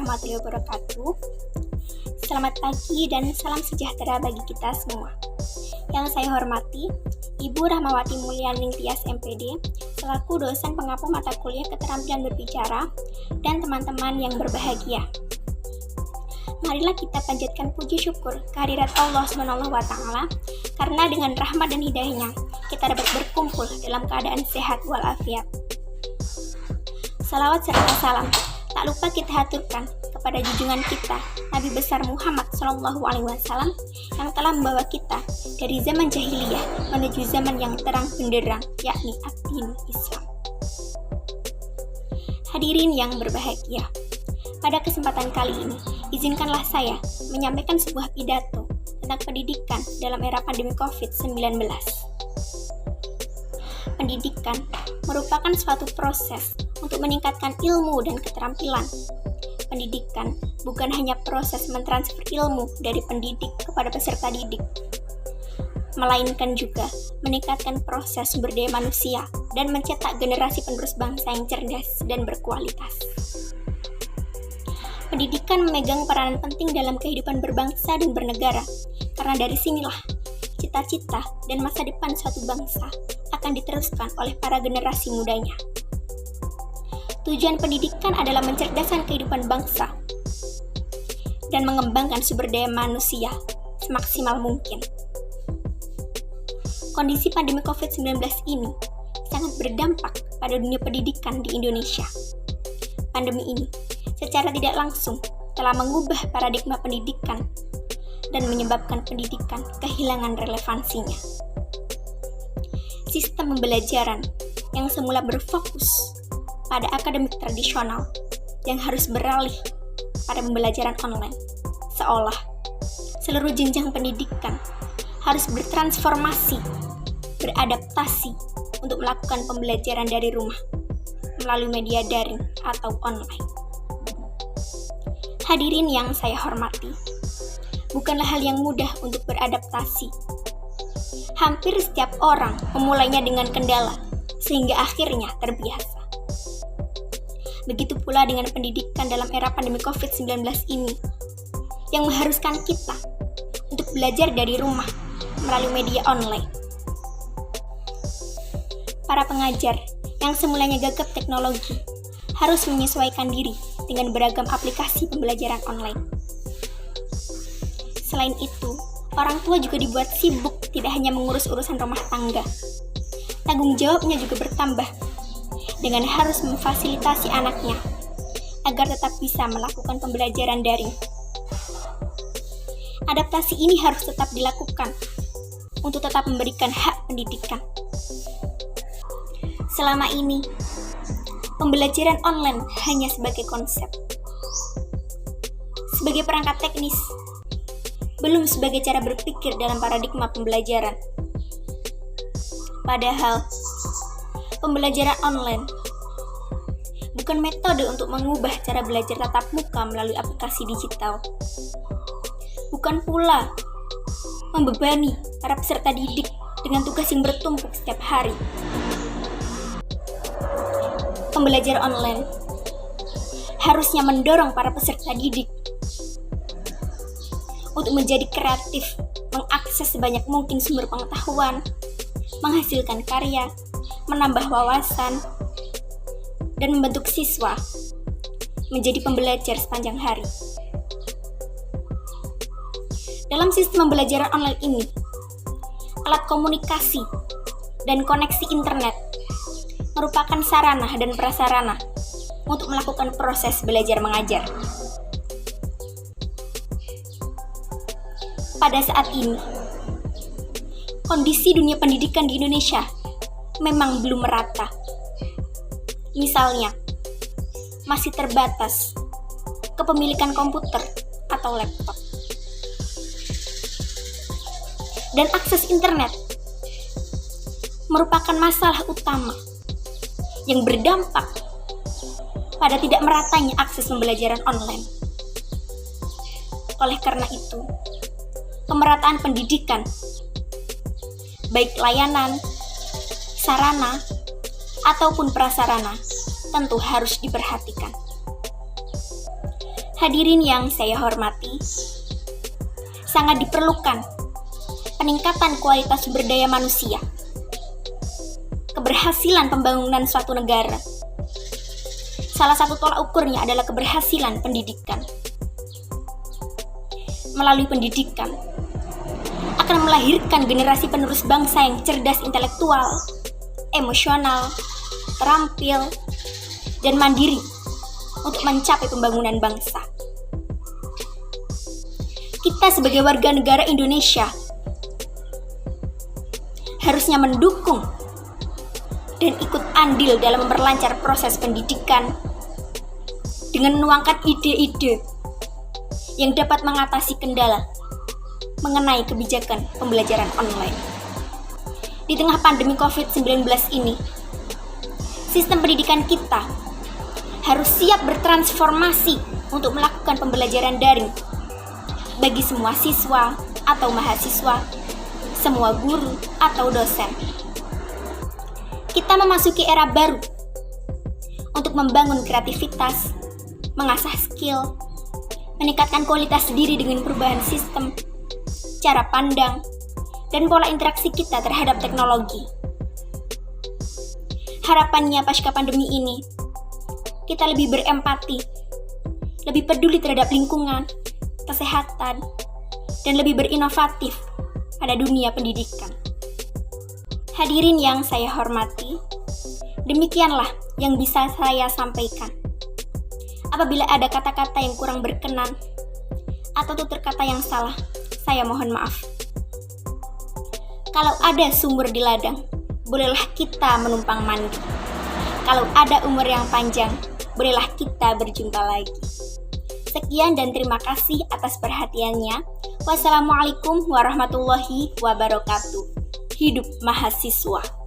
warahmatullahi wabarakatuh. Selamat pagi dan salam sejahtera bagi kita semua. Yang saya hormati, Ibu Rahmawati Mulyaning Tias MPD, selaku dosen pengampu mata kuliah keterampilan berbicara, dan teman-teman yang berbahagia. Marilah kita panjatkan puji syukur kehadirat Allah SWT, karena dengan rahmat dan hidayahnya, kita dapat berkumpul dalam keadaan sehat walafiat. Salawat serta salam tak lupa kita haturkan kepada junjungan kita Nabi besar Muhammad SAW yang telah membawa kita dari zaman jahiliyah menuju zaman yang terang benderang, yakni ad-din Islam. Hadirin yang berbahagia, pada kesempatan kali ini izinkanlah saya menyampaikan sebuah pidato tentang pendidikan dalam era pandemi COVID-19. Pendidikan merupakan suatu proses untuk meningkatkan ilmu dan keterampilan. Pendidikan bukan hanya proses mentransfer ilmu dari pendidik kepada peserta didik, melainkan juga meningkatkan proses sumber daya manusia dan mencetak generasi penerus bangsa yang cerdas dan berkualitas. Pendidikan memegang peranan penting dalam kehidupan berbangsa dan bernegara, karena dari sinilah cita-cita dan masa depan suatu bangsa akan diteruskan oleh para generasi mudanya. Tujuan pendidikan adalah mencerdaskan kehidupan bangsa dan mengembangkan sumber daya manusia semaksimal mungkin. Kondisi pandemi COVID-19 ini sangat berdampak pada dunia pendidikan di Indonesia. Pandemi ini secara tidak langsung telah mengubah paradigma pendidikan dan menyebabkan pendidikan kehilangan relevansinya. Sistem pembelajaran yang semula berfokus pada akademik tradisional yang harus beralih pada pembelajaran online, seolah seluruh jenjang pendidikan harus bertransformasi, beradaptasi untuk melakukan pembelajaran dari rumah melalui media daring atau online. Hadirin yang saya hormati, bukanlah hal yang mudah untuk beradaptasi. Hampir setiap orang memulainya dengan kendala, sehingga akhirnya terbiasa. Begitu pula dengan pendidikan dalam era pandemi COVID-19 ini, yang mengharuskan kita untuk belajar dari rumah melalui media online. Para pengajar yang semulanya gagap teknologi harus menyesuaikan diri dengan beragam aplikasi pembelajaran online. Selain itu, orang tua juga dibuat sibuk tidak hanya mengurus urusan rumah tangga. Tanggung jawabnya juga bertambah dengan harus memfasilitasi anaknya agar tetap bisa melakukan pembelajaran daring. Adaptasi ini harus tetap dilakukan untuk tetap memberikan hak pendidikan. Selama ini, pembelajaran online hanya sebagai konsep, sebagai perangkat teknis, belum sebagai cara berpikir dalam paradigma pembelajaran. Padahal, pembelajaran online bukan metode untuk mengubah cara belajar tatap muka melalui aplikasi digital. Bukan pula membebani para peserta didik dengan tugas yang bertumpuk setiap hari. Pembelajaran online harusnya mendorong para peserta didik untuk menjadi kreatif, mengakses sebanyak mungkin sumber pengetahuan, menghasilkan karya, menambah wawasan, dan membentuk siswa menjadi pembelajar sepanjang hari. Dalam sistem pembelajaran online ini, alat komunikasi dan koneksi internet merupakan sarana dan prasarana untuk melakukan proses belajar mengajar. Pada saat ini, kondisi dunia pendidikan di Indonesia memang belum merata. Misalnya, masih terbatas kepemilikan komputer atau laptop. Dan akses internet merupakan masalah utama yang berdampak pada tidak meratanya akses pembelajaran online. Oleh karena itu, pemerataan pendidikan, baik layanan, sarana, ataupun prasarana, tentu harus diperhatikan. Hadirin yang saya hormati, sangat diperlukan peningkatan kualitas sumber daya manusia. Keberhasilan pembangunan suatu negara, salah satu tolak ukurnya adalah keberhasilan pendidikan. Melalui pendidikan, akan melahirkan generasi penerus bangsa yang cerdas intelektual, emosional, terampil, dan mandiri untuk mencapai pembangunan bangsa. Kita sebagai warga negara Indonesia harusnya mendukung dan ikut andil dalam memperlancar proses pendidikan dengan menuangkan ide-ide yang dapat mengatasi kendala mengenai kebijakan pembelajaran online. Di tengah pandemi COVID-19 ini, sistem pendidikan kita harus siap bertransformasi untuk melakukan pembelajaran daring bagi semua siswa atau mahasiswa, semua guru atau dosen. Kita memasuki era baru untuk membangun kreativitas, mengasah skill, meningkatkan kualitas diri dengan perubahan sistem, cara pandang, dan pola interaksi kita terhadap teknologi. Harapannya pasca pandemi ini, kita lebih berempati, lebih peduli terhadap lingkungan, kesehatan, dan lebih berinovatif pada dunia pendidikan. Hadirin yang saya hormati, demikianlah yang bisa saya sampaikan. Apabila ada kata-kata yang kurang berkenan atau tutur kata yang salah, saya mohon maaf. Kalau ada sumur di ladang, bolehlah kita menumpang mandi. Kalau ada umur yang panjang, bolehlah kita berjumpa lagi. Sekian dan terima kasih atas perhatiannya. Wassalamualaikum warahmatullahi wabarakatuh. Hidup mahasiswa.